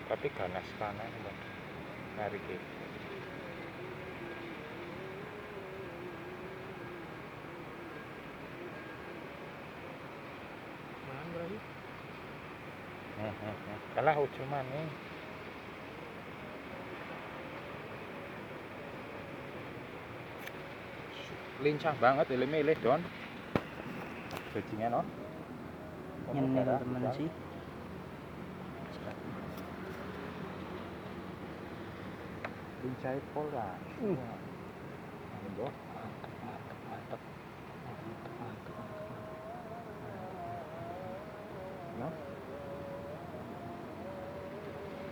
Tapi ganas kanan Bang. Narik iki. Mana berarti? Kalah ujung mana? Lincah banget ini milih Don. Bajingan no. Ini teman-teman sih. Lincah pola. Mantap. No?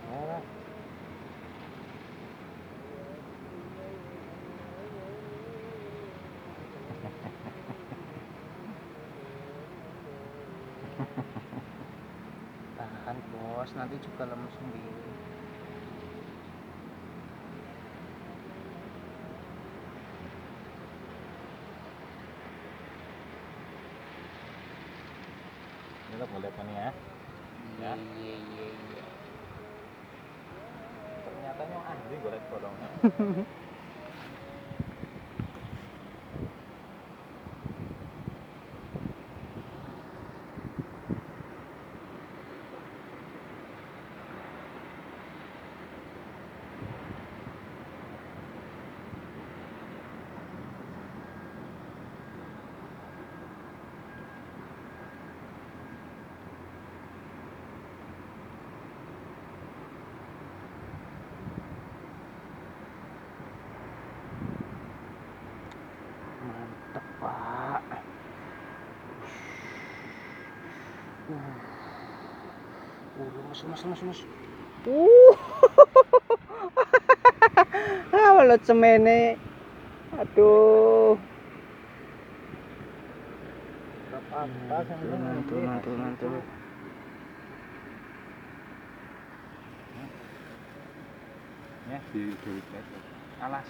Nah. Tahan bos, nanti juga lemes sendiri. Ini boleh kan ya? Ya. Iya. Ternyata yang anjing golek bolong. Mantap pak. Lemes. Walau cemene. Aduh. Mantul. Ya, di alah